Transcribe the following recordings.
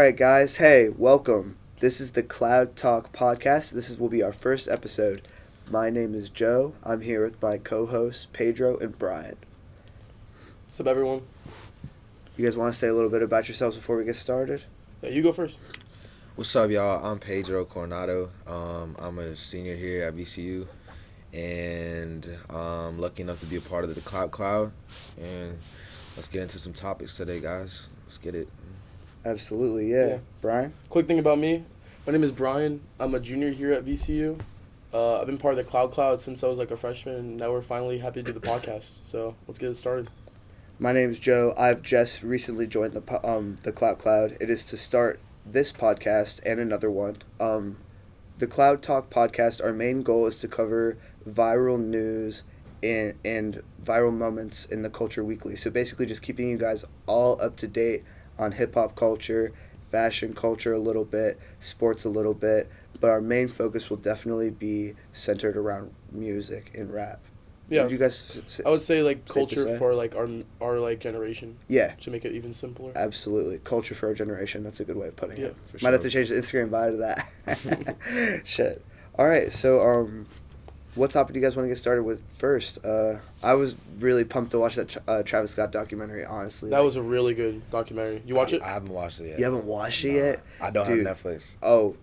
right, guys. Hey, welcome. This is the Cloud Talk podcast. Will be our first episode. My name is Joe. I'm here with my co-hosts Pedro and Brian. What's up, everyone? You guys want to say a little bit about yourselves before we get started? Yeah, you go first. What's up, y'all? I'm Pedro Coronado. I'm a senior here at VCU, and I'm lucky enough to be a part of the Clout Cloud. And let's get into some topics today, guys. Let's get it. Absolutely, yeah. Brian? Quick thing about me. My name is Brian. I'm a junior here at VCU. I've been part of the Clout Cloud since I was like a freshman, and now we're finally happy to do the podcast. So let's get it started. My name is Joe. I've just recently joined the Clout Cloud. It is to start this podcast and another one. The Cloud Talk podcast, our main goal is to cover viral news and viral moments in the culture weekly. So basically just keeping you guys all up to date on hip-hop culture, fashion culture a little bit, sports a little bit, but our main focus will definitely be centered around music and rap. Yeah. Would you guys I would say like to culture say? for like our like generation. Yeah. To make it even simpler. Absolutely. Culture for our generation. That's a good way of putting it. For Might sure. have to change the Instagram bio to that. Shit. All right. So, what topic do you guys want to get started with first? I was really pumped to watch that Travis Scott documentary, honestly. That was a really good documentary. You watch it? I haven't watched it yet. You haven't watched it yet? I don't Dude. have Netflix. Oh,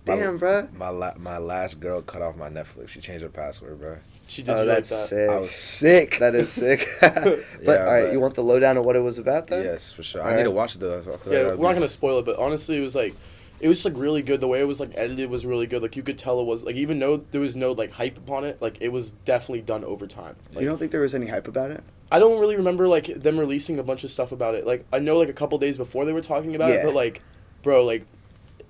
Damn. damn, bruh. My last girl cut off my Netflix. She changed her password, bro. She did Oh, you like that's that. sick. I was sick. That is sick. But, Yeah, all right, but- you want the lowdown of what it was about, then? Yes, for sure. All I need to right. watch it though. I feel Yeah, like we're not gonna spoil it, but honestly, it was just like really good. The way it was like edited was really good. Like you could tell it was like, even though there was no like hype upon it, like it was definitely done over time. Like, You don't think there was any hype about it? I don't really remember like them releasing a bunch of stuff about it. Like I know like a couple days before they were talking about it, Yeah. but like, bro, like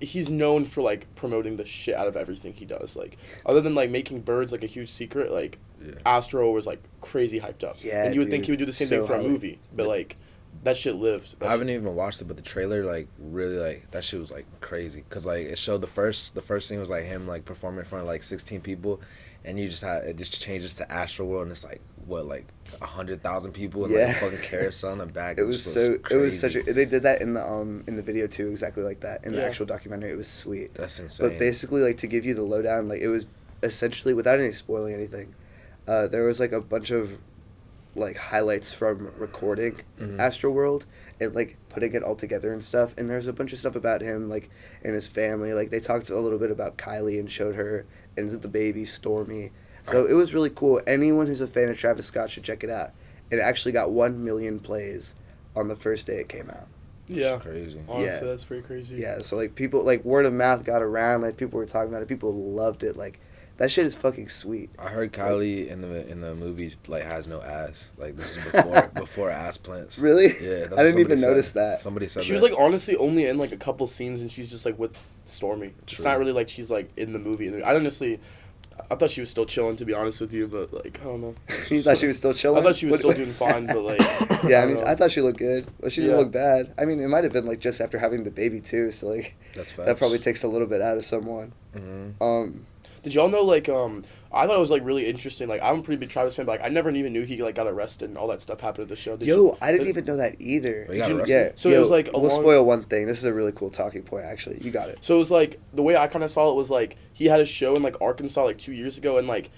he's known for like promoting the shit out of everything he does. Like other than like making Birds like a huge secret, like Yeah. Astro was like crazy hyped up. Yeah, and you would dude. think he would do the same So thing for a hype. movie, but like that shit lived. I haven't even watched it, but the trailer like really like that shit was like crazy because like it showed the first scene was like him like performing in front of like 16 people, and you just had it just changes to Astro World and it's like what like 100,000 people and Yeah. like a fucking carousel in the back. It was such a. They did that in the video too, exactly like that in the Yeah. actual documentary. It was sweet. That's insane. But basically, like to give you the lowdown, like it was essentially without any spoiling anything. There was like a bunch of like highlights from recording Mhm. Astro World and like putting it all together and stuff. And there's a bunch of stuff about him like and his family. Like they talked a little bit about Kylie and showed her and DaBaby, Stormy. So it was really cool. Anyone who's a fan of Travis Scott should check it out. It actually got 1 million plays on the first day it came out. Yeah, That's crazy. honestly, Yeah. that's pretty crazy. Yeah, so like people like word of mouth got around, like people were talking about it, people loved it. Like that shit is fucking sweet. I heard Kylie in the movie like has no ass. Like this is before ass plants. Really? Yeah, that's I what didn't even somebody said. notice that. Somebody said She that. was like honestly only in like a couple scenes, and she's just like with Stormy. It's True. not really like she's like in the movie. I thought she was still chilling, to be honest with you, but like I don't know. You thought she was still chilling? I thought she was What- still doing fine, but like Yeah, I don't mean, know. I thought she looked good, but she didn't Yeah. look bad. I mean, it might have been like just after having the baby too, so like That's facts. that probably takes a little bit out of someone. Mm-hmm. Did y'all know like I thought it was like really interesting. Like I'm a pretty big Travis fan, but like I never even knew he like got arrested and all that stuff happened at the show. I didn't even know that either. He got Did you- arrested? Yeah, So it was, like, we'll along- spoil one thing. This is a really cool talking point. Actually, you got it. So it was like the way I kind of saw it was like he had a show in like Arkansas like 2 years ago, and like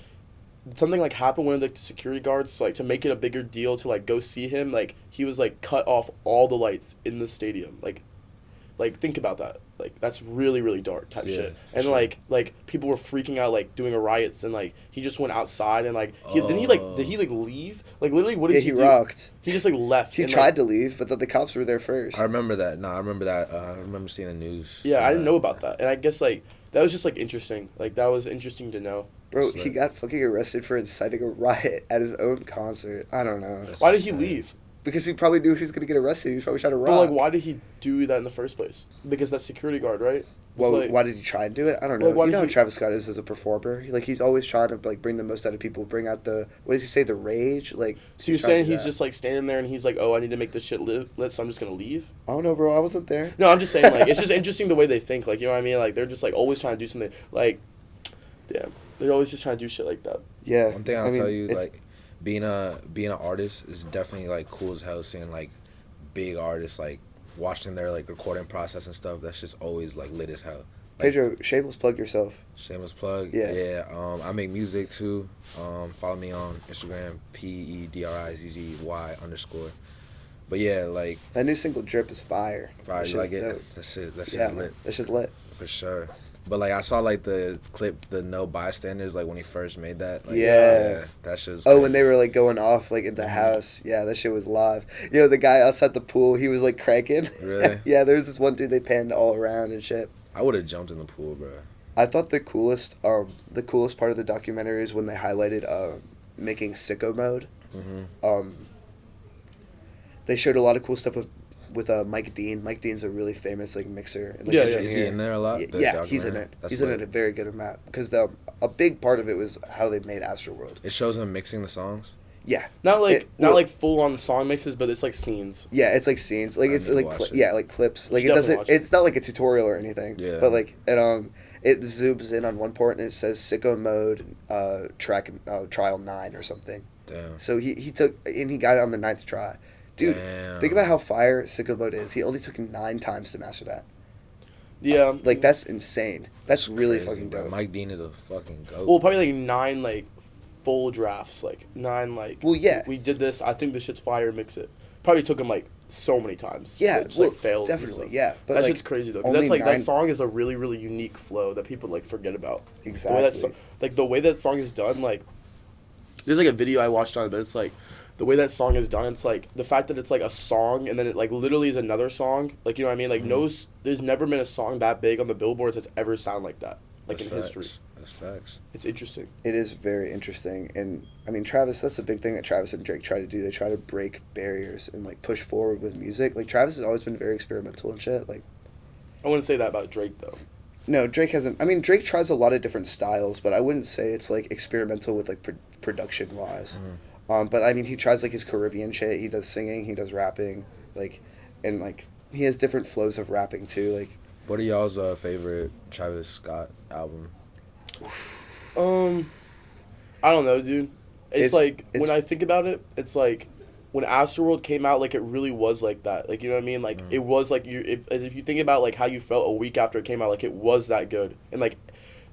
something like happened with like the security guards like to make it a bigger deal to like go see him. Like he was like cut off all the lights in the stadium. Like think about that. Like that's really really dark type Yeah, shit. for And sure. like people were freaking out like doing a riots, and like he just went outside and like did he like leave? Like literally what did Yeah, he he do? rocked. He just like left. He and, tried like, to leave, but then the cops were there first. I remember that. No, I remember that. I remember seeing the news. Yeah, for I didn't that. know about that, and I guess like that was just like interesting. Like that was interesting to know. Bro, That's he lit. got fucking arrested for inciting a riot at his own concert. I don't know. That's Why did he insane. leave? Because he probably knew he was going to get arrested. He was probably trying to rob. But like, why did he do that in the first place? Because that security guard, right? Well, like- why did he try and do it? I don't know. Like, why You did know how he- Travis Scott is as a performer. He's always trying to like bring the most out of people, bring out the what does he say, the rage? Like So you're trying to saying do he's that. just like standing there and he's like, oh, I need to make this shit lit, so I'm just gonna leave? I don't know, bro. I wasn't there. No, I'm just saying like it's just interesting the way they think. Like you know what I mean? Like they're just like always trying to do something. Like, damn, they're always just trying to do shit like that. Yeah. One thing I I'll mean, tell you, it's- like being an artist is definitely like cool as hell. Seeing like big artists like watching their like recording process and stuff. That's just always like lit as hell. Pedro, shameless plug yourself. Shameless plug. Yeah. Yeah. I make music too. Follow me on Instagram, PEDRIZZY_. But yeah, like That new single Drip is fire. fire. That You like shit's it? dope. That shit's Yeah, lit that shit's lit. for sure. But like I saw like the clip, the No Bystanders, like when he first made that. Like, Yeah. that shit was Oh, when crazy. they were like going off like in the house. Yeah, that shit was live. Yo, the guy outside the pool, he was like cranking. Really? Yeah, there's this one dude they panned all around and shit. I would have jumped in the pool, bro. I thought the coolest part of the documentary is when they highlighted making sicko mode. Mm-hmm. They showed a lot of cool stuff with Mike Dean. Mike Dean's a really famous like mixer. And, like, Yeah, engineer. Is he in there a lot? Yeah, The yeah, he's in documentary? it. That's He's in lit. it a very good amount because a big part of it was how they made Astroworld. It shows him mixing the songs. Yeah, Not like It- well- full on song mixes, but it's like scenes. yeah, it's like scenes, like I it's need to like watch it. yeah, like clips. Like should it definitely doesn't. watch it. It's not like a tutorial or anything. Yeah. But like it zooms in on one part and it says sicko mode trial 9 or something. Damn. So he took and he got it on the 9th try. Dude, Damn. think about how fire sicko mode is. He only took 9 times to master that. Yeah. Like that's insane. That's really Crazy, fucking bro. dope. Mike Dean is a fucking goat. Well, probably like 9 like full drafts, like 9 like. Well, yeah. We did this. I think this shit's fire. Mix it. Probably took him like so many times. Yeah, Like, just, well, like, fails and definitely, stuff. yeah. But That like, shit's crazy though. 'Cause only that's like 9 that song is a really really unique flow that people like forget about. Exactly. The way that like the way that song is done, like there's like a video I watched on it, but it's like the way that song is done. It's like the fact that it's like a song and then it like literally is another song. Like you know what I mean? Like there's never been a song that big on the billboards that's ever sound like that. Like That's in facts. history. That's facts. It's interesting. It is very interesting, and I mean Travis. That's a big thing that Travis and Drake try to do. They try to break barriers and like push forward with music. Like Travis has always been very experimental and shit. Like I wouldn't say that about Drake though. no, Drake hasn't. I mean Drake tries a lot of different styles, but I wouldn't say it's like experimental with like production wise. But I mean he tries like his Caribbean shit. He does singing. He does rapping. Like, and like he has different flows of rapping too. Like What are y'all's favorite Travis Scott album? I don't know, dude. It's like it's- when I think about it, it's like when Astroworld came out, like it really was like that. Like you know what I mean? Like it was like if you think about like how you felt a week after it came out, like it was that good. And like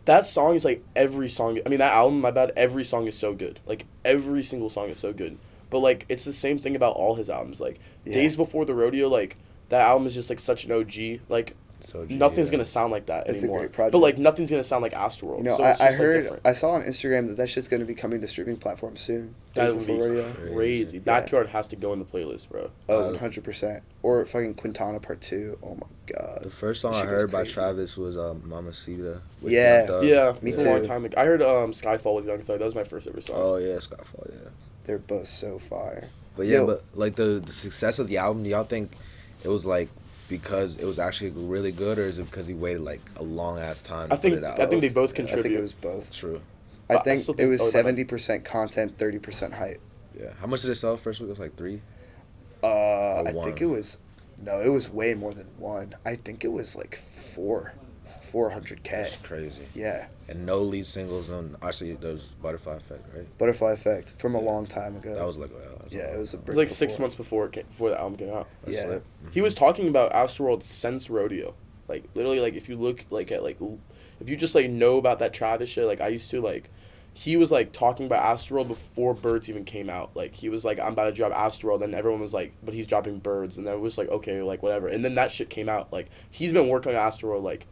that song is like every song. I mean that album, my bad. Every song is so good. Like every single song is so good. But like it's the same thing about all his albums. Like Yeah. Days Before the Rodeo, like that album is just like such an OG. Like So nothing's gonna sound like that It's a anymore. great project. But like nothing's gonna sound like Astroworld. you know, So it's I just, like, heard different. I saw on Instagram that shit's gonna be coming to streaming platforms soon. That Days would be Before Rodeo. crazy. Yeah. Backyard has to go in the playlist, bro. Oh, 100%. Or fucking Quintana Part 2. Oh my god. The first song That I shit was heard by crazy. Travis was Mamacita. with Yeah. Young Thug. Yeah, me it's a long too. time ago. I heard Skyfall with Young Thug. That was my first ever song. Oh yeah, Skyfall. Yeah. They're both so fire. But yeah, Yo. but like the success of the album, do y'all think it was like because it was actually really good, or is it because he waited like a long ass time to I think put it out? I think they both I contribute. think it was both. True. I But I think still it think- was oh, go ahead. 70% content, 30% hype. Yeah. How much did it sell first week? It was like 3. I one. think it was, no, it was way more than 1. I think it was like 400K. That's crazy. Yeah. And no lead singles on. Actually, there was Butterfly Effect, right? Butterfly Effect from a long time ago. That was like. That was yeah, it was a It brick was like 6 before. months before the album came out. That's yeah. lit. He was talking about Astroworld since Rodeo. Like literally, like if you look like at like if you just like know about that Travis shit, like I used to like. He was like talking about Astroworld before Birds even came out. Like he was like, I'm about to drop Astroworld, and everyone was like, but he's dropping Birds, and then it was like, okay, like whatever. And then that shit came out. Like he's been working on Astroworld. Like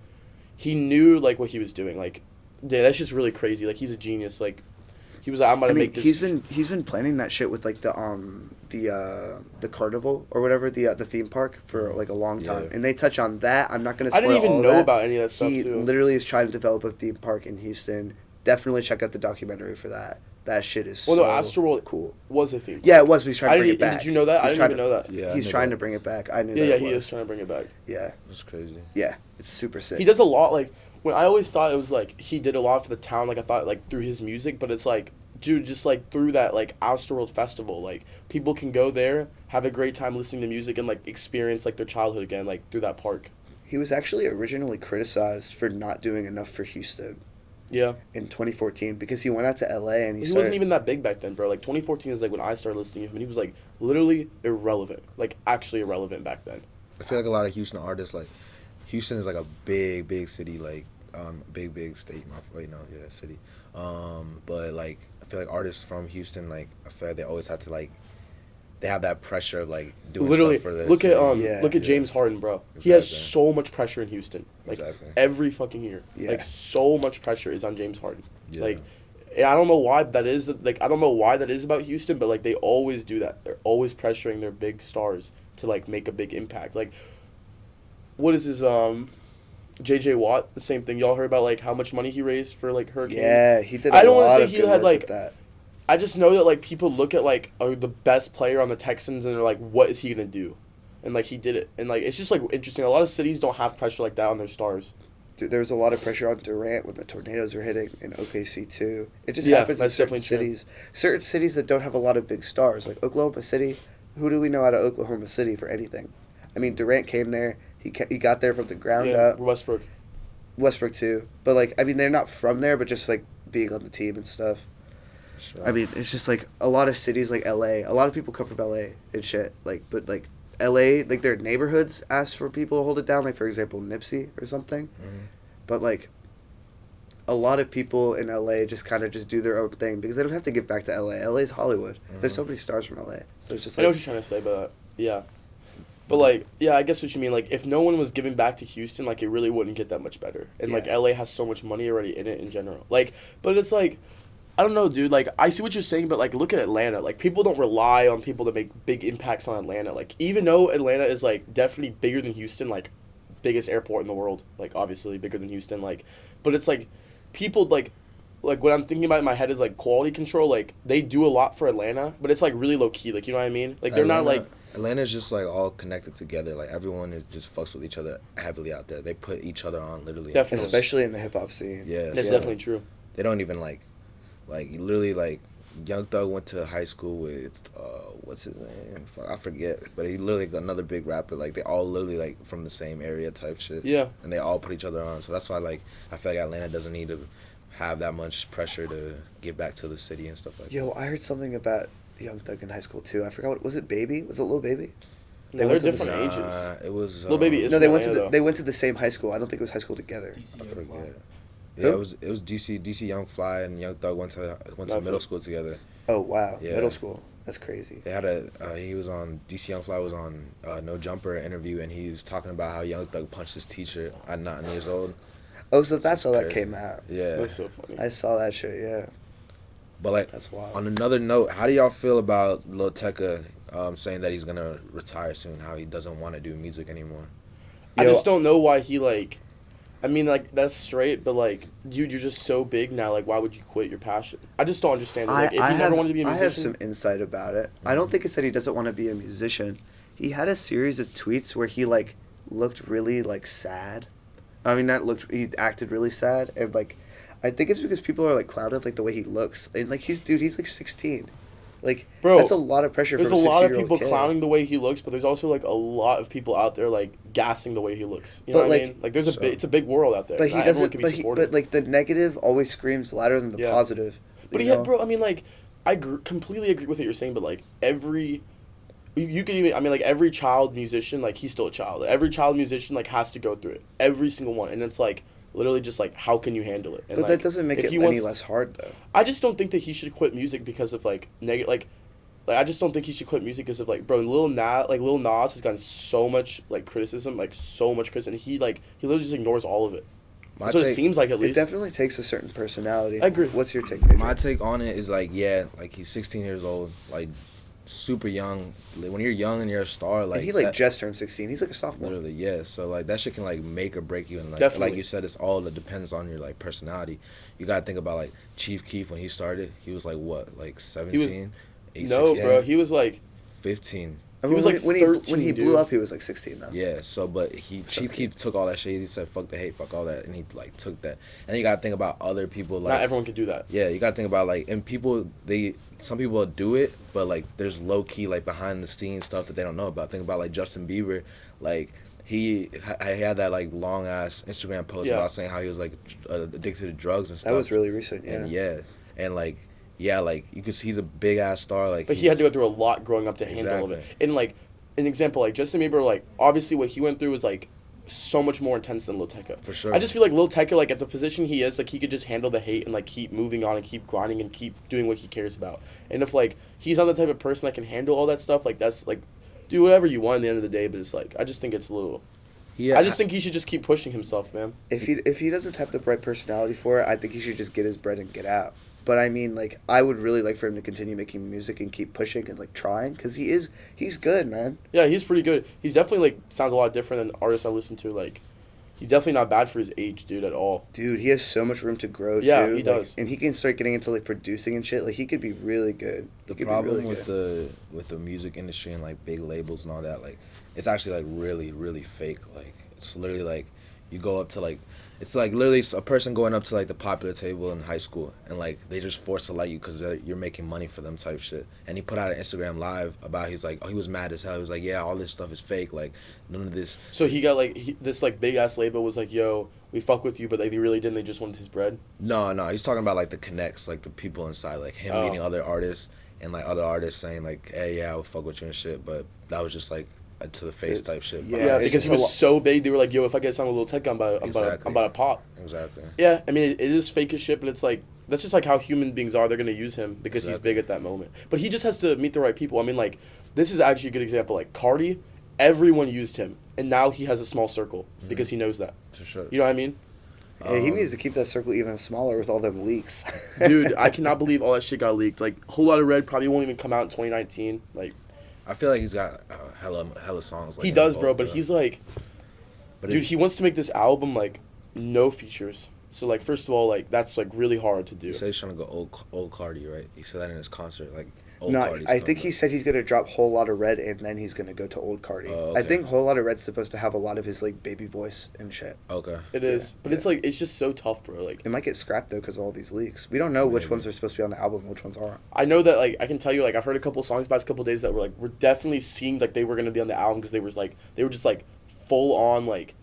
he knew like what he was doing. Like yeah, that's just really crazy. Like he's a genius. Like he was like, I'm about I to mean, make this. he's been planning that shit with like the carnival or whatever the theme park for like a long time, Yeah. and they touch on that. I'm not gonna. I Spoil didn't even all of know that. about any of that stuff He too. literally is trying to develop a theme park in Houston. Definitely check out the documentary for that. That shit is Well, so no, Astroworld cool. was a theme. Yeah, it was. But he's trying I to bring it didn't. back. Did you know that? I He's didn't trying even know that. Yeah. I He's knew trying that. to bring it back. I knew Yeah, that. yeah, it he was. is trying to bring it back. Yeah, That's crazy. yeah, it's super sick. He does a lot. Like when I always thought it was like he did a lot for the town. Like I thought like through his music, but it's like, dude, just like through that like Astroworld Festival, like people can go there, have a great time listening to music, and like experience like their childhood again, like through that park. He was actually originally criticized for not doing enough for Houston Yeah, in 2014 because he went out to LA and he he started. wasn't even that big back then, bro. Like 2014 is like when I started listening to him, and he was like literally irrelevant, like actually irrelevant back then. I feel like a lot of Houston artists, like, Houston is like a big city, like, big state. Wait, no, yeah, city. But like, I feel like artists from Houston, like, I feel like they always have to like, they have that pressure of like doing Literally, stuff for this. look at Yeah. look at James Harden, bro. He has Exactly. so much pressure in Houston, like Exactly. every fucking year. Yeah. Like so much pressure is on James Harden. Yeah. Like, and I don't know why that is. Like, I don't know why that is about Houston, but like they always do that. They're always pressuring their big stars to like make a big impact. Like, what is his J.J. Watt? The same thing. Y'all heard about like how much money he raised for like Hurricane? Yeah, he did. I don't wanna lot say of he good had, work like, with that. I just know that like people look at like the best player on the Texans and they're like, what is he gonna do? And like he did it, and like it's just like interesting. A lot of cities don't have pressure like that on their stars. Dude, there was a lot of pressure on Durant when the tornadoes were hitting in OKC too. It just Yeah, happens in that's certain definitely true. cities. Certain cities that don't have a lot of big stars, like Oklahoma City. Who do we know out of Oklahoma City for anything? I mean, Durant came there. He got there from the ground Yeah, up. Westbrook. Westbrook too, but like I mean, they're not from there, but just like being on the team and stuff. Sure. I mean, it's just like a lot of cities like LA. A lot of people come from LA and shit. Like, but like LA, like their neighborhoods ask for people to hold it down. Like for example, Nipsey or something. Mhm. But like, a lot of people in LA just kind of just do their own thing because they don't have to give back to LA. LA's Hollywood. There's so many stars from LA, so it's just I know like what you're trying to say, but yeah. But like, yeah, I guess what you mean. Like, if no one was giving back to Houston, like it really wouldn't get that much better. And like, Yeah. LA has so much money already in it in general. Like, but it's like, I don't know, dude. Like, I see what you're saying, but like, look at Atlanta. Like, people don't rely on people to make big impacts on Atlanta. Like, even though Atlanta is like definitely bigger than Houston, like, biggest airport in the world, like obviously bigger than Houston. Like, but it's like, people like what I'm thinking about in my head is like quality control. Like, they do a lot for Atlanta, but it's like really low key. Like, you know what I mean? Like, they're not like. Atlanta's just like all connected together. Like everyone is just fucks with each other heavily out there. They put each other on literally. Definitely. especially in the hip hop scene. Yeah, That's so definitely true. they don't even like literally like Young Thug went to high school with what's his name? Fuck, I forget, but he literally got another big rapper. Like they all literally like from the same area type shit. Yeah. And they all put each other on. So that's why like I feel like Atlanta doesn't need to have that much pressure to get back to the city and stuff like Yo, I heard something about Young Thug in high school too. I forgot what was it. Baby? Was it Lil Baby? No, They they're went to the different that. ages. It was Lil Baby is No, they from went to Atlanta, the though. they went to the same high school. I don't think it was high school together. I forget. Who? Yeah, it was DC Young Fly and Young Thug went to Nothing. middle school together. Oh wow, Yeah. middle school. That's crazy. They had he was on DC Young Fly was on No Jumper interview and he was talking about how Young Thug punched his teacher at 9 years old. Oh, so that's how that Crazy. came out. Yeah. That's so funny. I saw that shit. Yeah, But like that's wild. on another note, how do y'all feel about Lil Tecca saying that he's gonna retire soon? How he doesn't want to do music anymore? I Yo, just don't know why he like. I mean, like that's straight, but like, dude, you're just so big now. Like, why would you quit your passion? I just don't understand. Like, if you never wanted to be a I musician, have some insight about it. I don't think it's that he doesn't want to be a musician. He had a series of tweets where he like looked really like sad. I mean, not looked. He acted really sad, and like, I think it's because people are like clouded like the way he looks, and like he's like 16, like Bro, that's a lot of pressure. there's from a lot of 16-year-old people kid. clowning the way he looks, but there's also like a lot of people out there like gassing the way he looks. You know But, what I like- mean? Like, there's So- it's a big world out there. But he Not everyone doesn't. can be But he, supportive. but like the negative always screams louder than the Yeah. positive. But you he had, know? bro. I mean, like, I completely agree with what you're saying. But like every, you can even. I mean, like every child musician, like he's still a child. Every child musician like has to go through it. Every single one, and it's like literally just like how can you handle it? And, But like, that doesn't make if it he any wants- less hard though. I just don't think that he should quit music because of like negative like I just don't think he should quit music because of like bro Lil Nas has gotten so much like criticism, like so much criticism, and he literally just ignores all of it. My That's what it take- seems like at It least. definitely takes a certain personality. I agree. What's your take? Adrian? My take on it is like like he's 16 years old, like super young. Like, when you're young and you're a star, like And he like that- just turned 16. He's like a sophomore. literally, yeah. So like that shit can like make or break you, and like Definitely. like you said, it's all that depends on your like personality. You gotta think about like Chief Keef when he started. He was like what, like 17, No, 16, bro, he was like 15. I He mean, was, when, like, when 13, he blew dude. up, he was like 16 though. Yeah, so but Chief Keef took all that shit. He said fuck the hate, fuck all that, and he like took that. And then you gotta think about other people like not everyone could do that. yeah, you gotta think about like and people some people do it, but like there's low key like behind the scenes stuff that they don't know about. Think about like Justin Bieber, like he had that like long ass Instagram post Yeah. about saying how he was like addicted to drugs and stuff. That was really recent. Yeah. and and like yeah, like you could see he's a big ass star. Like But he had to go through a lot growing up to handle all of it. Exactly. And like an example, like Justin Bieber, like obviously what he went through was like so much more intense than Lil Tecca. For sure. I just feel like Lil Tecca, like at the position he is, like he could just handle the hate and like keep moving on and keep grinding and keep doing what he cares about. And if like he's not the type of person that can handle all that stuff, like that's like do whatever you want at the end of the day. But it's like I just think it's a little. Yeah. I just think he should just keep pushing himself, man. If he doesn't have the right personality for it, I think he should just get his bread and get out. But I mean, like, I would really like for him to continue making music and keep pushing and like trying, because he's good, man. Yeah, he's pretty good. He's definitely like sounds a lot different than artists I listen to. Like, he's definitely not bad for his age, dude, at all. Dude, he has so much room to grow too. Yeah, he does. And he can start getting into like producing and shit. Like, he could be really good. The problem with the music industry and like big labels and all that, like, it's actually like really, really fake. Like, it's literally like you go up to like, it's like literally a person going up to like the popular table in high school and like they just forced to like you because you're making money for them type shit. And he put out an Instagram live about he's like, oh, he was mad as hell. He was like, yeah, all this stuff is fake. Like, none of this. So he got like this like big ass label was like, yo, we fuck with you, but like, they really didn't. They just wanted his bread. No, he's talking about like the connects, like the people inside, like him meeting other artists and like other artists saying like, hey, yeah, I would fuck with you and shit. But that was just like to the face type shit. Yeah, because he was so big. They were like, yo, if I get something with Lil Tecca, I'm about to pop. Exactly. Yeah, I mean, it is fake as shit, but it's like, that's just like how human beings are. They're going to use him because he's big at that moment. But he just has to meet the right people. I mean, like, this is actually a good example. Like, Cardi, everyone used him. And now he has a small circle because he knows that. For sure. You know what I mean? Yeah, he needs to keep that circle even smaller with all them leaks. Dude, I cannot believe all that shit got leaked. Like, Whole Lotta Red probably won't even come out in 2019. Like, I feel like he's got hella songs. Like, he does, bro, but he's like, dude, he wants to make this album, like, no features. So, like, first of all, like, that's, like, really hard to do. He said he's trying to go old Cardi, right? He said that in his concert, like, old No, Cardi's I think coming he said he's going to drop Whole Lotta Red and then he's going to go to Old Cardi. Oh, okay. I think Whole Lotta Red's supposed to have a lot of his, like, baby voice and shit. Okay. It is. But it's, like, it's just so tough, bro. Like, It might get scrapped, though, because of all these leaks. We don't know which ones are supposed to be on the album and which ones aren't. I know that, like, I can tell you, like, I've heard a couple songs past couple days that were, like, we're definitely seeing, like, they were going to be on the album because they were just, like, full on, like,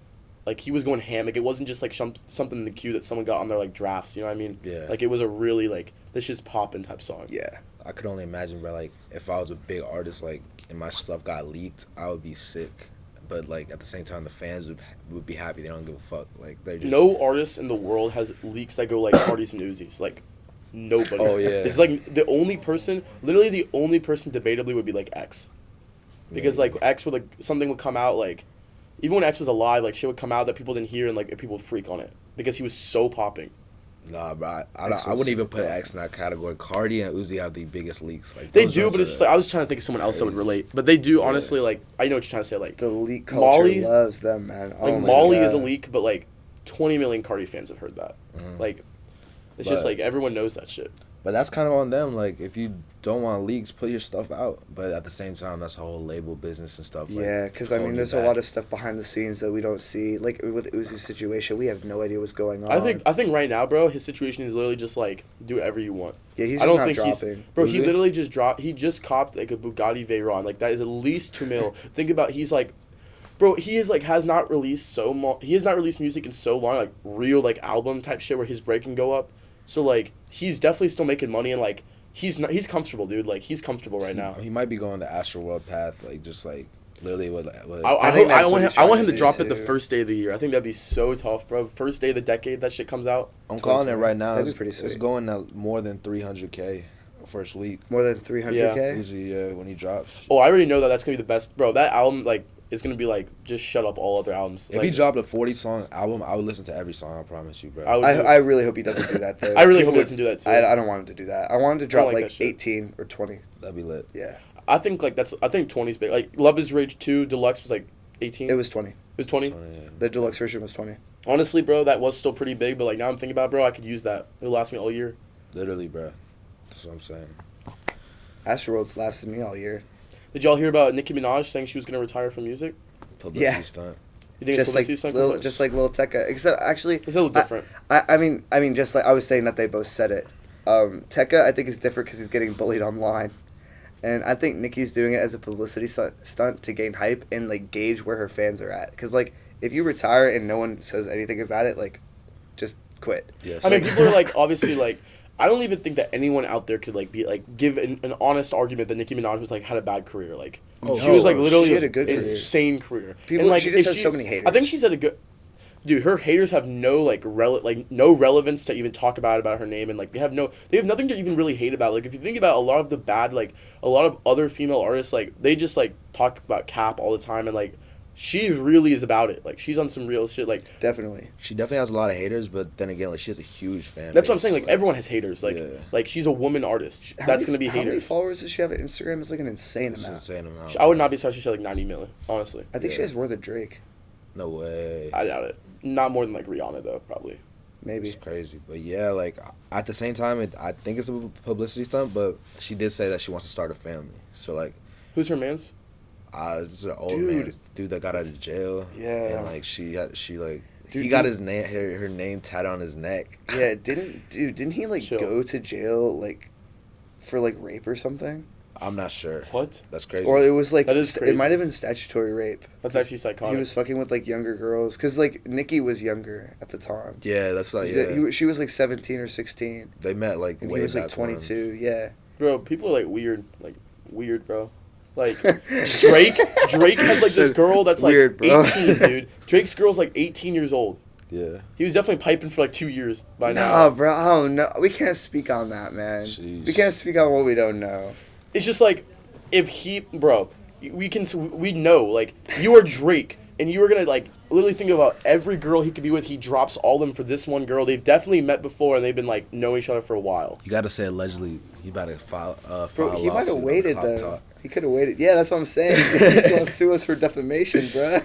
he was going ham. Like, it wasn't just, like, something in the queue that someone got on their, like, drafts, you know what I mean? Yeah. Like, it was a really, like, this shit's poppin' type song. Yeah. I could only imagine, bro, like, if I was a big artist, like, and my stuff got leaked, I would be sick. But, like, at the same time, the fans would be happy. They don't give a fuck. Like, they're just... No artist in the world has leaks that go, like, Cardi's and Uzi's. Like, nobody. Oh, yeah. It's, like, literally the only person debatably would be, like, X. Because, like, X would, like, something would come out, like, even when X was alive, like, shit would come out that people didn't hear and, like, people would freak on it. Because he was so popping. Nah, bro, I wouldn't even put X in that category. Cardi and Uzi have the biggest leaks. Like, they do, but it's just like, I was trying to think of someone else that would relate. But they do, honestly, like, I know what you're trying to say, like... The leak culture Molly loves them, man. Oh like, my Molly God. is a leak, but, like, 20 million Cardi fans have heard that. Like, it's just, like, everyone knows that shit. But that's kind of on them. Like, if you don't want leaks, put your stuff out. But at the same time, that's a whole label business and stuff. Like, Yeah, because, I mean, there's a lot of stuff behind the scenes that we don't see. Like, with Uzi's situation, we have no idea what's going on. I think right now, bro, his situation is literally just, like, do whatever you want. Yeah, he's I just don't not think dropping. Bro, he literally just dropped... He just copped, like, a Bugatti Veyron. Like, that is at least $2 million. Think about... He's, like... Bro, he is, like, has not released music in so long, like, real, like, album type shit where his break can go up. So, like, he's definitely still making money and, like... He's comfortable, dude. Like, he's comfortable right now. He might be going the Astroworld path, like, just, like, literally with I want him to drop it too. the first day of the year. I think that'd be so tough, bro. First day of the decade, that shit comes out. I'm calling it right now. That'd be pretty sweet. It's going at more than 300K first week. More than 300K? Usually, when he drops. Oh, I already know that's going to be the best. Bro, that album, like, is going to be, like, just shut up all other albums. If he dropped a 40-song album, I would listen to every song, I promise you, bro. I really hope he doesn't do that, though. I really hope he doesn't do that, too. I don't want him to do that. I want him to drop, like like 18 or 20. That'd be lit. Yeah. I think 20's big. Like, Love is Rage 2 Deluxe was, like, 18. It was 20. It was 20? Yeah. The deluxe version was 20. Honestly, bro, that was still pretty big, but, like, now I'm thinking about it, bro, I could use that. It'll last me all year. Literally, bro. That's what I'm saying. Astroworld's lasted me all year. Did y'all hear about Nicki Minaj saying she was going to retire from music? Publicity stunt. You think it's publicity stunt? Just like Lil Tecca. Except, actually... It's a little different. I mean, just like I was saying that they both said it. Tecca, I think, is different because he's getting bullied online. And I think Nicki's doing it as a publicity stunt to gain hype and, like, gauge where her fans are at. Because, like, if you retire and no one says anything about it, like, just quit. Yes. I mean, people are, like, obviously, like... I don't even think that anyone out there could like be like give an honest argument that Nicki Minaj was like had a bad career. Like she was like literally she had a good insane career. People, and, like, she just has so many haters. I think she's had a good. Dude, her haters have no like no relevance to even talk about her name, and like they have nothing to even really hate about. Like if you think about a lot of the bad, like a lot of other female artists, like they just like talk about cap all the time, and like she really is about it. Like she's on some real shit. Like definitely, she definitely has a lot of haters, but then again, like she has a huge fan. That's what I'm saying. Like everyone has haters. Like like she's a woman artist. That's gonna be haters. How many followers does she have at Instagram? It's like an insane amount. I would not be surprised if she had like 90 million. Honestly, I think she has more than Drake. No way. I doubt it. Not more than like Rihanna though, probably. Maybe. It's crazy, but yeah, like at the same time, I think it's a publicity stunt. But she did say that she wants to start a family. So like, who's her man's? This is an old man, dude that got out of jail. Yeah. And like he got his name, her name tatted on his neck. Yeah, didn't he like go to jail like for like rape or something? I'm not sure. What? That's crazy. Or it was like that is crazy. It might have been statutory rape. That's actually psychotic. He was fucking with like younger girls because like Nicki was younger at the time. Yeah, that's like she was like 17 or 16. They met like and way he was like back 22. when. Yeah. Bro, people are like weird, bro. Like Drake has like this girl that's like weird, 18, dude. Drake's girl's like 18 years old. Yeah. He was definitely piping for like 2 years by now. Nah, bro. Oh no, we can't speak on that, man. Jeez. We can't speak on what we don't know. It's just like if we know like you are Drake and you were gonna like literally think about every girl he could be with. He drops all of them for this one girl. They've definitely met before and they've been like knowing each other for a while. You gotta say allegedly. He about to file. Bro, he might have waited though. Talk. He could have waited. Yeah, that's what I'm saying. He's gonna sue us for defamation, bro.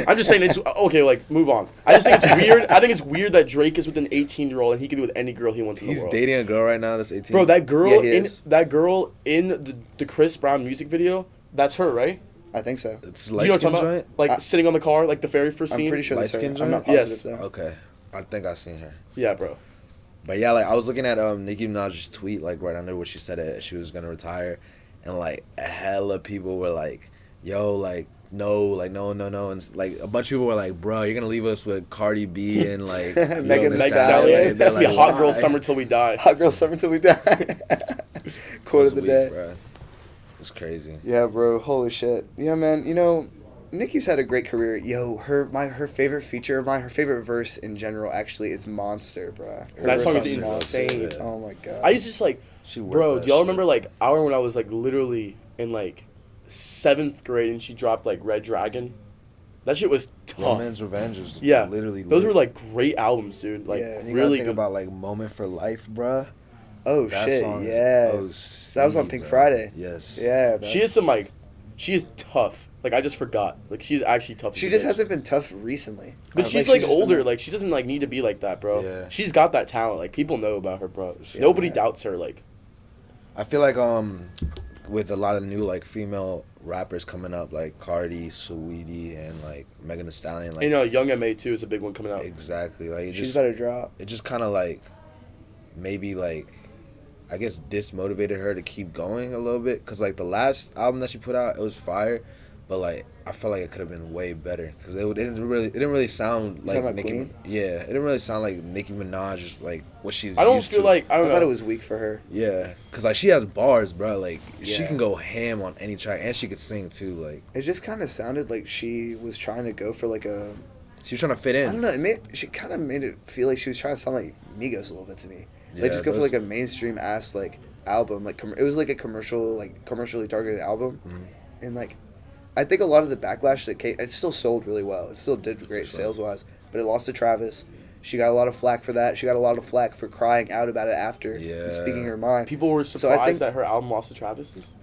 I'm just saying it's okay. Like, move on. I just think it's weird. I think it's weird that Drake is with an 18-year-old and he can be with any girl he wants in the world. He's dating a girl right now that's 18. Bro, that girl in the Chris Brown music video, that's her, right? I think so. It's you know what I'm talking joint? about? Like sitting on the car, like the very first scene. I'm pretty sure that's her. Light-skinned I'm not joint? positive though. Okay, I think I seen her. Yeah, bro. But yeah, like I was looking at Nicki Minaj's tweet, like right under where she said it, she was gonna retire, and like a hella people were like, "Yo, like no, and like a bunch of people were like, bro, you're gonna leave us with Cardi B and like Megan Thee Stallion. That's like, be hot girl summer till we die. Hot girl summer till we die. Quote of the day. Bro. It's crazy. Yeah, bro. Holy shit. Yeah, man. You know, Nicki's had a great career. Yo, her favorite feature, her favorite verse in general actually is Monster, bro. That song is insane. Monster. Oh my god. I used to just like, bro, do y'all remember like hour when I was like literally in like 7th grade and she dropped like Red Dragon? That shit was tough. Woman's Revenge is literally those were like great albums, dude. Like and you really gotta think about like Moment for Life, bruh. Oh that shit, song yeah. is that was on Pink Friday. Yes. Yeah, bro. She is tough. Like I just forgot. Like she's actually tough. She just hasn't been tough recently. But she's like older. Like she doesn't like need to be like that, bro. Yeah. She's got that talent. Like people know about her, bro. Sure, Nobody man. doubts her. Like I feel like with a lot of new like female rappers coming up, like Cardi, Saweetie, and like Megan Thee Stallion, like you know, Young M.A. too is a big one coming out. exactly, like She's about to drop. It just kind of like maybe like I guess dismotivated her to keep going a little bit, cause like the last album that she put out, it was fire, but like I felt like it could have been way better, cause it didn't really sound like Nicki. Queen? Yeah, it didn't really sound like Nicki Minaj, just like what she's. I don't used feel to. like I don't know. thought it was weak for her. Yeah, cause like she has bars, bro. Like she Yeah. can go ham on any track, and she could sing too. Like It just kind of sounded like she was trying to go for like a. she was trying to fit in. I don't know. She kind of made it feel like she was trying to sound like Migos a little bit to me. Yeah, Like just go for those- like a mainstream ass like album. Like it was like a commercially targeted album, and like I think a lot of the backlash that came, it still sold really well. It still did great sales wise, but it lost to Travis. She got a lot of flack for that. She got a lot of flack for crying out about it after and speaking her mind. People were So I surprised think- that her album lost to Travis's.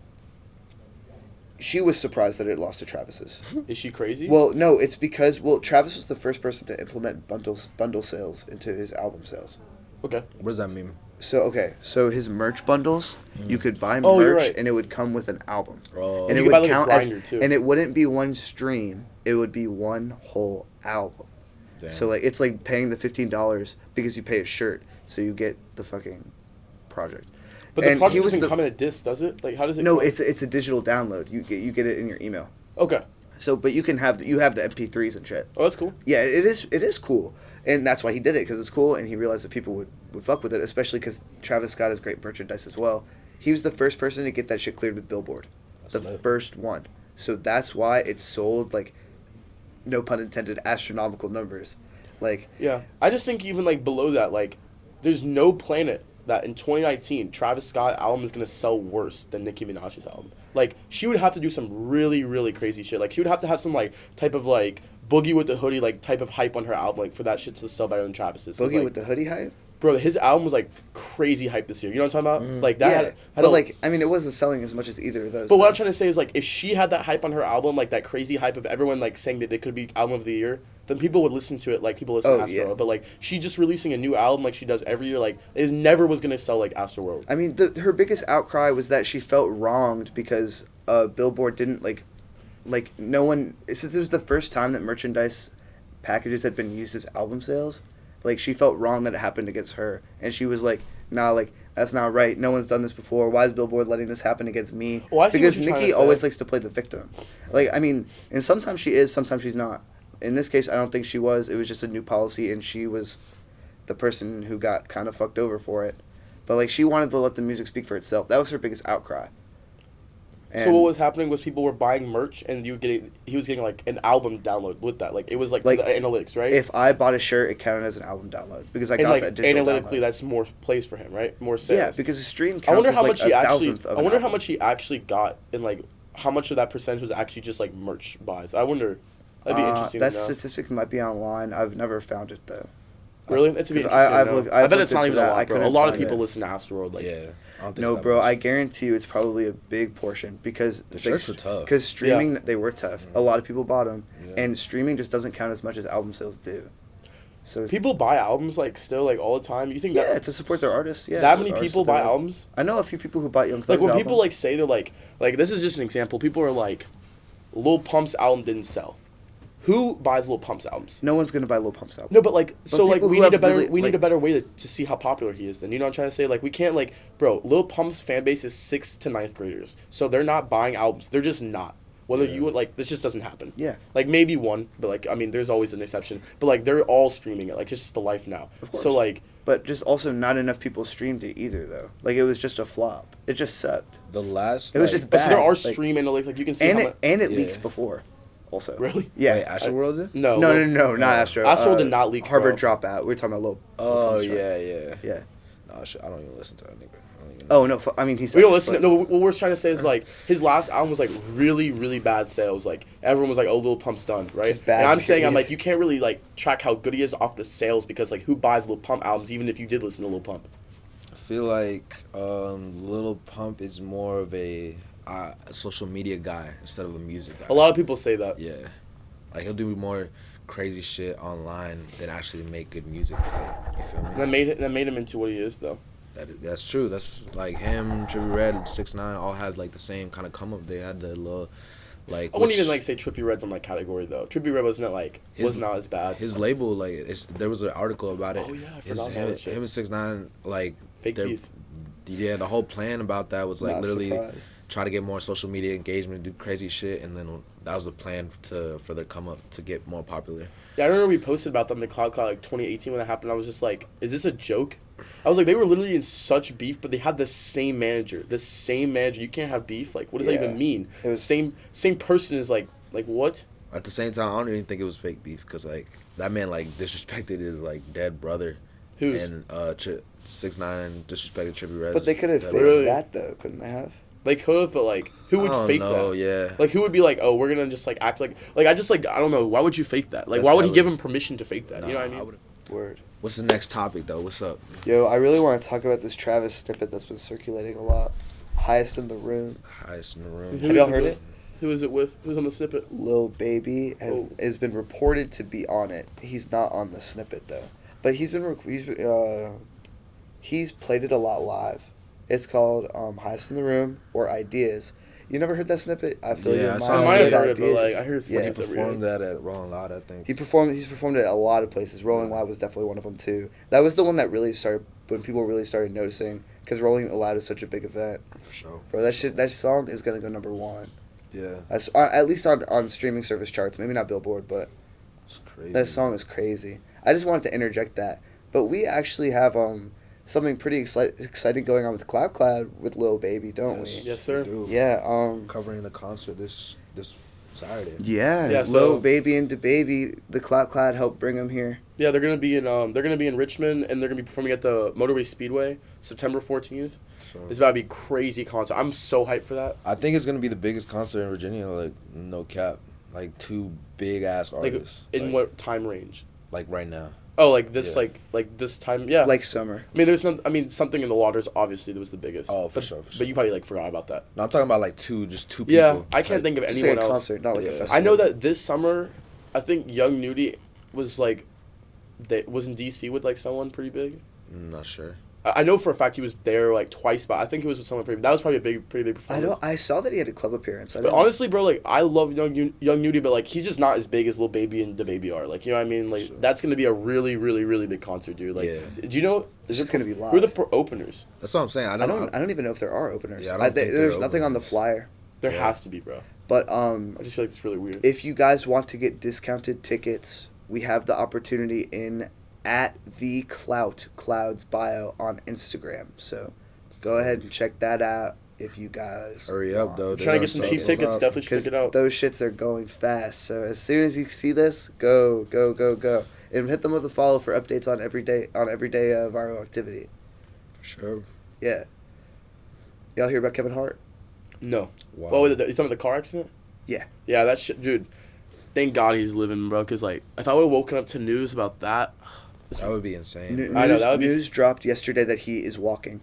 She was surprised that it lost to Travis's. Is she crazy? Well, no, it's because Travis was the first person to implement bundle sales into his album sales. Okay. What does that mean? So his merch bundles, you could buy Oh, you're merch right. and it would come with an album. Oh. And You it could buy, would like, a count grinder, too. and it wouldn't be one stream, it would be one whole album. Damn. So like it's like paying the $15 because you pay a shirt, so you get the fucking project. But the And project he was doesn't the- come in a disc, does it? Like how does it? No, come? it's a digital download. You get it in your email. Okay. So, but you have the MP3s and shit. Oh, that's cool. Yeah, it is cool, and that's why he did it, because it's cool, and he realized that people would fuck with it, especially because Travis Scott has great merchandise as well. He was the first person to get that shit cleared with Billboard, the first one. So that's why it sold like, no pun intended, astronomical numbers, like. Yeah, I just think even like below that, like, there's no planet that in 2019 Travis Scott album is gonna sell worse than Nicki Minaj's album. Like, she would have to do some really, really crazy shit. Like, she would have to have some like type of like Boogie with the Hoodie like type of hype on her album, like for that shit to sell better than Travis's. Boogie like, with the Hoodie hype. Bro, his album was like crazy hype this year. You know what I'm talking about? Like that. Yeah, had but a, like, I mean, it wasn't selling as much as either of those. But what though. I'm trying to say is like, if she had that hype on her album, like that crazy hype of everyone like saying that they could be album of the year, then people would listen to it like people listen to Astroworld. Yeah. But like, she just releasing a new album like she does every year, like it never was gonna sell like Astroworld. I mean, her biggest outcry was that she felt wronged because Billboard didn't like no one, since it was the first time that merchandise packages had been used as album sales. Like, she felt wrong that it happened against her, and she was like, "Nah, like that's not right. No one's done this before. Why is Billboard letting this happen against me?" Well, I see because what you're trying Nicki to always say. likes to play the victim. Like, I mean, and sometimes she is, sometimes she's not. In this case, I don't think she was. It was just a new policy, and she was the person who got kind of fucked over for it. But like, she wanted to let the music speak for itself. That was her biggest outcry. So what was happening was people were buying merch, and he was getting like an album download with that. Like, it was like to the analytics, right? If I bought a shirt, it counted as an album download because I and got like that digital analytically, download. that's more plays for him, right? More sales. Yeah, because the stream I counts wonder as how like much he a actually. thousandth of I an wonder how album. much he actually got, and like how much of that percentage was actually just like merch buys. I wonder. That'd be interesting. That to know. statistic might be online. I've never found it though. Really? It's be 'Cause interesting. I've to know. looked- I I've bet looked it's not into even a that. I lot, bro. A couldn't lot of find people it. listen to Astroworld. Like, Yeah. I don't think No, it's that bro, much. I guarantee you it's probably a big portion because The shirts were tough. Because streaming, they were tough. A lot of people bought them, Yeah. and streaming just doesn't count as much as album sales do. So it's, people buy albums like still like all the time. You think yeah, that to support their artists. Yeah, that many artists people that they buy like. albums? I know a few people who bought Young Like Thug's when album. people like say they're like this is just an example. People are like, Lil Pump's album didn't sell. Who buys Lil Pump's albums? no one's gonna buy Lil Pump's album. No, but like But so like people we who need a have better really, we need like- a better way to see how popular he is. Then you know what I'm trying to say? Like we can't like bro, Lil Pump's fan base is 6th to 9th graders, so they're not buying albums. They're just not. Whether you would like this just doesn't happen. Yeah. Like maybe one, but like I mean, there's always an exception. But like they're all streaming it. Like it's just the life now. Of course. So like But just also not enough people streamed it either, though. Like, it was just a flop. It just sucked. The last. It was like- just but so there bad, are like- stream analytics. Like you can see And how it, and it Yeah. leaks before, also. Really? Yeah. Wait, Astroworld did? No. No, not Astro. Astro did not leak, Harvard bro. Dropout. We're talking about Lil. Oh, Pump's track. yeah. Yeah. No, shit, I don't even listen to that nigga. I don't even Oh, no. I mean, he's. We don't listen. No, what we're trying to say is like his last album was like really, really bad sales. Like everyone was like, "Oh, Lil Pump's done," right? Just bad And I'm saying, I'm period. like, you can't really like track how good he is off the sales because like who buys Lil Pump albums even if you did listen to Lil Pump? I feel like Lil Pump is more of a social media guy instead of a music guy. A lot of people say that. Yeah. Like, he'll do more crazy shit online than actually make good music today. You feel me? That made him into what he is though. That's true. That's like him, Trippie Redd, and 6ix9ine all had like the same kind of come up. They had the little like. I wouldn't even like say Trippie Redd's on that category though. Trippie Redd wasn't like was not as bad. His label like there was an article about it. Oh, yeah, I His, forgot about that shit. him and 6ix9ine like Fake their- beef. Yeah, the whole plan about that was like Not literally surprised. try to get more social media engagement, do crazy shit, and then that was the plan for their come up to get more popular. Yeah, I remember we posted about them in the Clout Cloud like 2018 when that happened. I was just like, is this a joke? I was like, they were literally in such beef, but they had the same manager. The same manager. You can't have beef. Like, what does that Yeah. even mean? It was- same person is like what? At the same time, I don't even think it was fake beef because like that man like disrespected his like dead brother, Who's? and 6ix9ine disrespected Trippie Redd. But they could have faked Really? that, though, couldn't they have? They could have, but like, who would fake that? Yeah. Like, who would be like, oh, we're gonna just like act like I just like I don't know. Why would you fake that? Like, That's why would he hella- give him permission to fake that? You know what I mean? would've- Word. What's the next topic though? What's up? Yo, I really want to talk about this Travis snippet that's been circulating a lot. Highest in the room. Highest in the room. Who Have y'all is heard with? it? Who is it with? Who's on the snippet? Lil Baby Oh. has been reported to be on it. He's not on the snippet though, but he's played it a lot live. It's called Highest in the Room or Ideas. You never heard that snippet? I feel Yeah, your I mind. saw I it. might have Yeah, heard it, but like Ideas. I heard Yeah. He snippets every performed day. that at Rolling Loud, I think. He's performed it at a lot of places. Rolling Loud was definitely one of them too. That was the one that really started when people really started noticing because Rolling Loud is such a big event. For sure. Bro, that song is gonna go number one. Yeah. At least on streaming service charts. Maybe not Billboard, but It's crazy. that song is crazy. I just wanted to interject that. But we actually have something pretty exciting going on with Clout Cloud with Lil Baby, don't we? Yes, sir. We do. Yeah. Covering the concert this Saturday. Yeah. so- Lil Baby and DaBaby, the Clout Cloud helped bring them here. Yeah, they're gonna be in Richmond, and they're gonna be performing at the Motorway Speedway September 14th. So It's about to be a crazy concert. I'm so hyped for that. I think it's gonna be the biggest concert in Virginia. Like no cap. Like 2 big ass Like artists. in what time range? Like right now. Oh, like this, Yeah. like this time. Yeah. Like summer. I mean, there's no. I mean, something in the waters. Obviously, that was the biggest. Oh, for But- sure. But you probably like forgot about that. No, I'm talking about like just two people. Yeah, I It's can't like- think of Just anyone like a else. concert, not like a Yeah. festival. I know that this summer, I think Young Nudie was like, was in DC with like someone pretty big. I'm not sure. I know for a fact he was there like twice, but I think it was with someone pretty. That was probably a pretty big I performance. I saw that he had a club appearance. But honestly, bro, like I love Young Nudie, but like he's just not as big as Lil Baby and DaBaby are. Like you know what I mean? Like Sure. that's gonna be a really, really, really big concert, dude. Like, Yeah. do you know it's just gonna be live. who are the openers? That's what I'm saying. I don't even know if there are openers. Yeah, I don't think there's there are nothing on the openers. flyer. There Yeah. has to be, bro. But I just feel like it's really weird. if you guys want to get discounted tickets, we have the opportunity in at the Cloud's bio on Instagram. So go ahead and check that out if you guys Hurry up, want. though. Trying to get some cheap tickets, definitely should Because check it out. those shits are going fast. So as soon as you see this, go. And hit them with a follow for updates on every day viral activity. For sure. Yeah. Y'all hear about Kevin Hart? No. Wow. Oh, you talking about the car accident? Yeah. Yeah, that shit, dude. Thank God he's living, bro. Cause like, if I would have woken up to news about that, That would be insane. News, I know, that would be- news dropped yesterday that he is walking.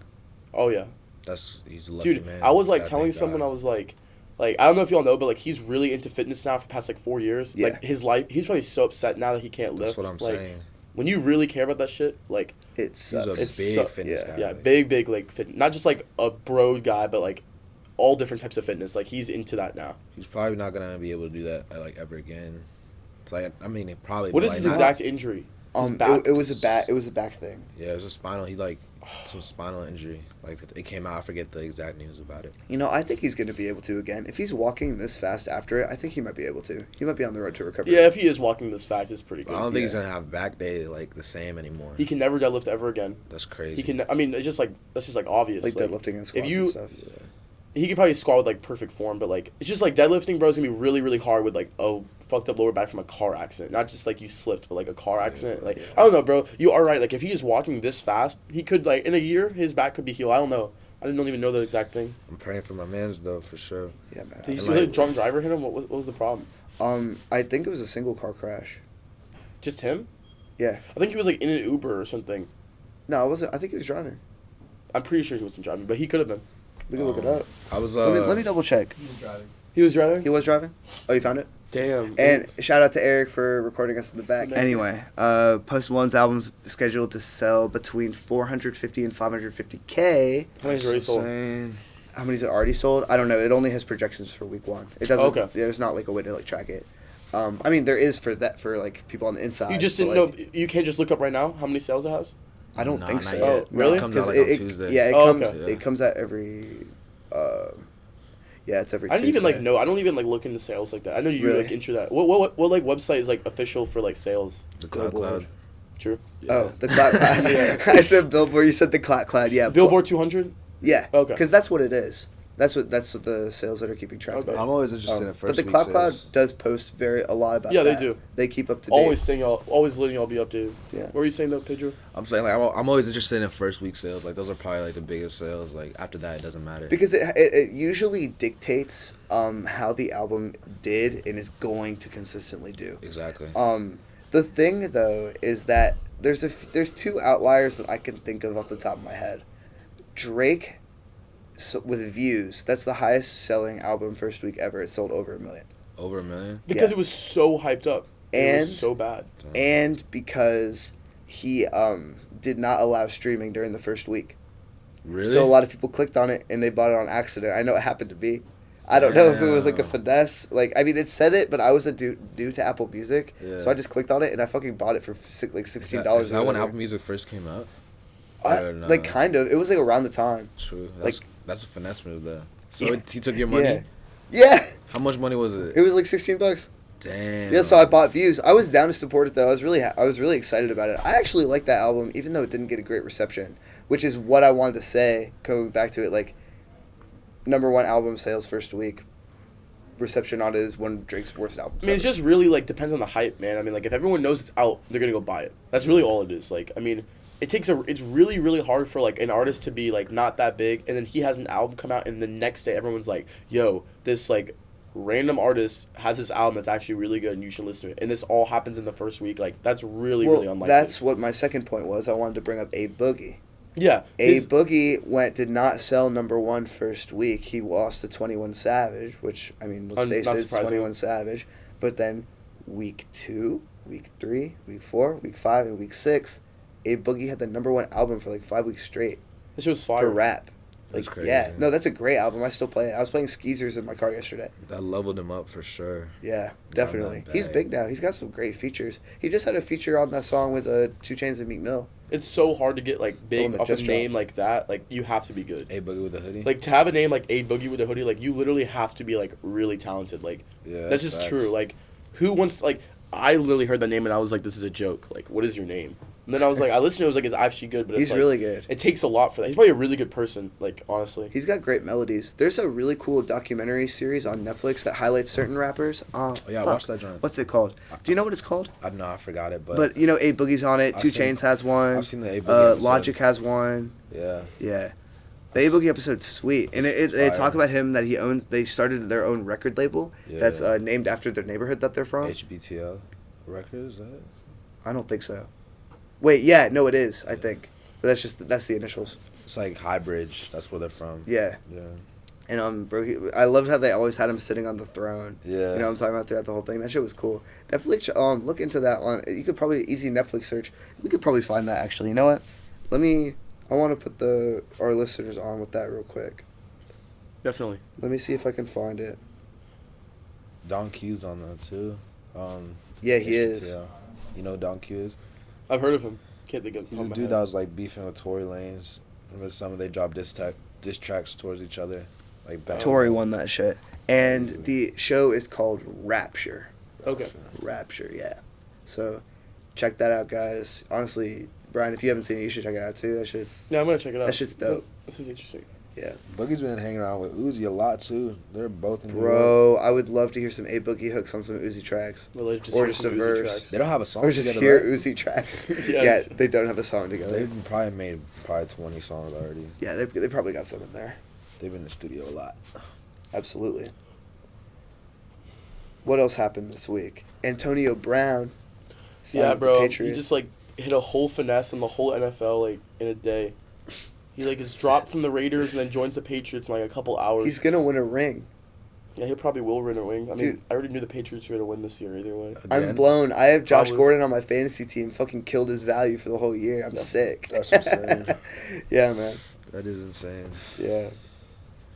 oh yeah, He's a lucky dude. man. I was like God, telling thank someone, God. I was like I don't know if y'all know, but like he's really into fitness now for the past like 4 years. Yeah. Like his life, he's probably so upset now that he can't lift. That's what I'm like, saying. When you really care about that shit, like It's He's a It's big so- fitness yeah. guy. yeah, like, big like fit, not just like a bro guy, but like all different types of fitness. Like he's into that now. He's probably not gonna be able to do that like ever again. It's like it probably. What but, is like, his not- exact injury? His back. it was a back thing. Yeah, it was a spinal. He like some spinal injury. Like it came out. I forget the exact news about it. You know, I think he's going to be able to again. If he's walking this fast after it, I think he might be able to. He might be on the road to recovery. Yeah, if he is walking this fast, it's pretty But good. I don't think he's Yeah. gonna have back day like the same anymore. He can never deadlift ever again. That's crazy. He can. I mean, it's just like that's just like obvious. like deadlifting and squats you- and stuff. Yeah. He could probably squat with like perfect form, but like it's just like deadlifting, bro, is gonna be really, really hard with like a fucked up lower back from a car accident. Not just like you slipped, but like a car accident. Like I don't know, bro. You are right. Like if he is walking this fast, he could like in a year his back could be healed. I don't know. I don't even know the exact thing. I'm praying for my man's though for sure. Yeah, man. Did you And, see like- the drunk driver hit him? What was the problem? I think it was a single car crash. Just him? Yeah. I think he was like in an Uber or something. No, I wasn't. I think he was driving. I'm pretty sure he wasn't driving, but he could have been. We can look it up. I was Let me double check. He was driving. He was driving. Oh, you found it. Damn. And shout out to Eric for recording us in the back. Nice. Anyway, Post Malone's album's scheduled to sell between 450 and 550K. How many's already sold? Insane. How many's it already sold? I don't know. It only has projections for week one. It doesn't. Okay. There's not like a way to like track it. I mean, there is for like people on the inside. You just but, didn't like, know. You can't just look up right now how many sales it has. I don't Nah, think not so. yet. Oh, really? It comes out 'Cause like on Tuesday. Yeah, Oh, comes. okay. It comes out every. Yeah, it's every. I didn't even like Tuesday. know. I don't even like look into sales like that. I know you Really? like enter that. What like website is like official for like sales? The Cloud Billboard. Cloud. True. Yeah. Oh, the Clout Cloud. Yeah. I said Billboard. You said the Clout Cloud. Yeah. Billboard 200. Yeah. Okay. Because that's what it is. That's what the sales that are keeping track Okay. of. I'm always interested in But first the week Clout Cloud sales. does post a lot about Yeah, they that. do. They keep up to date. Always letting y'all be updated. Yeah. What were you saying though, Pedro? I'm saying like I'm always interested in first week sales. Like those are probably like the biggest sales. Like after that, it doesn't matter. Because it usually dictates how the album did and is going to consistently do. Exactly. The thing though is that there's two outliers that I can think of off the top of my head. Drake, with Views, that's the highest selling album first week ever. It sold over 1 million. Over 1 million. Because Yeah. it was so hyped up. It And- was so bad. And because he did not allow streaming during the first week. Really? So a lot of people clicked on it and they bought it on accident. I know it happened to me. I don't know if it was like a Damn. finesse. Like, I mean, it said it, but I was due to Apple Music, Yeah. so I just clicked on it and I fucking bought it for $16. Is that when Apple Music first came out? Like kind of. It was like around the time. True. Like- That's a finesse move though. So Yeah. he took your money. Yeah. Yeah. How much money was it? It was like $16. Damn. Yeah, so I bought Views. I was down to support it though. I was really excited about it. I actually liked that album, even though it didn't get a great reception, which is what I wanted to say. Going back to it, like #1 album sales first week, reception on it is one of Drake's worst albums. I mean, it's just really like depends on the hype, man. I mean, like if everyone knows it's out, they're gonna go buy it. That's really all it is. Like, I mean, it's really really hard for like an artist to be like not that big, and then he has an album come out, and the next day everyone's like, "Yo, this like." Random artist has this album that's actually really good and you should listen to it. And this all happens in the first week. Like, that's really unlikely. That's what my second point was. I wanted to bring up A Boogie. Yeah. Boogie did not sell #1 first week. He lost to 21 Savage, which, I mean, let's face it, it's 21 Savage. But then week 2, week 3, week 4, week 5, and week 6, A Boogie had the #1 album for like 5 weeks straight. This shit was fire. For rap. That's crazy. Yeah, no, that's a great album. I still play it. I was playing Skeezers in my car yesterday. That leveled him up for sure. Yeah, definitely. He's big now. He's got some great features. He just had a feature on that song with 2 Chainz and Meek Mill. It's so hard to get like big off a name like that. Like you have to be good. A Boogie with a hoodie. Like to have a name like A Boogie with a hoodie, like you literally have to be like really talented. Like that's just facts. true. Like who wants like I literally heard that name and I was like, this is a joke. Like what is your name? And then I was like, I listened to it, I was like, it's actually good, but he's like, really good. It takes a lot for that. He's probably a really good person, like, honestly. He's got great melodies. There's a really cool documentary series on Netflix that highlights certain rappers. Oh, yeah, I watched that joint. What's it called? Do you know what it's called? I don't know, I forgot it, but... But, you know, A Boogie's on it. 2 Chainz has one. I've seen the A Boogie episode. Logic has one. Yeah. Yeah. The A Boogie episode's sweet. And they talk about him that he owns... They started their own record label that's named after their neighborhood that they're from. HBTL Records, is that it? I don't think so. Wait, yeah, no, it is, I think. But that's the initials. It's like High Bridge. That's where they're from. Yeah. Yeah. And bro, I loved how they always had him sitting on the throne. Yeah. You know what I'm talking about throughout the whole thing. That shit was cool. Definitely look into that on. You could probably easy Netflix search. We could probably find that actually. You know what? I want to put our listeners on with that real quick. Definitely. Let me see if I can find it. Don Q's on that too. Yeah, he is. You know who Don Q is? I've heard of him. Can't think of him. He's a dude that was like beefing with Tory Lanez. With some they dropped diss tracks towards each other. Like Tory won that shit. And the show is called Rapture. Okay. Rapture, yeah. So check that out, guys. Honestly, Brian, if you haven't seen it, you should check it out too. That shit's Yeah, I'm gonna check it out. That shit's dope. This is interesting. Yeah. Boogie's been hanging around with Uzi a lot too. They're both in Bro, I would love to hear some A Boogie hooks on some Uzi tracks. Or just a verse. They don't have a song Or just together, hear right? Uzi tracks. Yes. Yeah, they don't have a song together. They've probably made 20 songs already. Yeah, they probably got some in there. They've been in the studio a lot. Absolutely. What else happened this week? Antonio Brown. Yeah, signed with the bro. He Patriots. just like hit a whole finesse in the whole NFL like in a day. He like is dropped from the Raiders and then joins the Patriots in like a couple hours. He's gonna win a ring. Yeah, he probably will win a ring. I mean, Dude. I already knew the Patriots were gonna win this year either way. I'm blown. I have Josh Probably. Gordon on my fantasy team. Fucking killed his value for the whole year. I'm sick. That's insane. Yeah, man. That is insane. Yeah.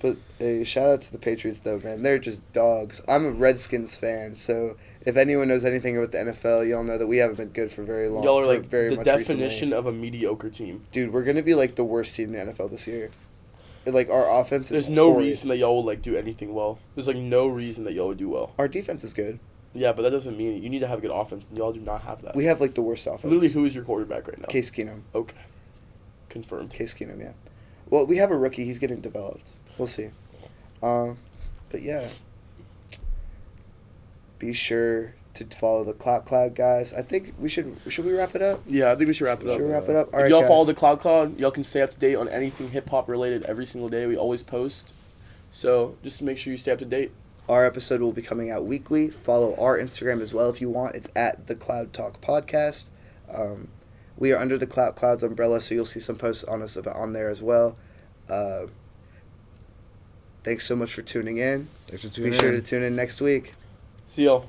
But hey, shout out to the Patriots though, man. They're just dogs. I'm a Redskins fan, so if anyone knows anything about the NFL, y'all know that we haven't been good for very long. Y'all are for like very the much definition recently. of a mediocre team. Dude, we're gonna be like the worst team in the NFL this year. Like our offense is. There's no horrid. reason that y'all would like do anything well. There's like no reason that y'all would do well. Our defense is good. Yeah, but that doesn't mean it. You need to have a good offense, and y'all do not have that. We have like the worst offense. Literally, who is your quarterback right now? Case Keenum. Okay. Confirmed. Case Keenum, yeah. Well, we have a rookie. He's getting developed. We'll see. But yeah. Be sure to follow the Clout Cloud, guys. I think we should we wrap it up? Yeah, I think we should wrap it up. Should we wrap it up? All If right, y'all guys. follow the Cloud Cloud, y'all can stay up to date on anything hip hop related every single day. We always post. So just to make sure you stay up to date. Our episode will be coming out weekly. Follow our Instagram as well if you want. It's at the Cloud Talk Podcast. We are under the Clout Clouds umbrella, so you'll see some posts on us on there as well. Thanks so much for tuning in. Thanks for tuning Be in. sure to tune in next week. See y'all.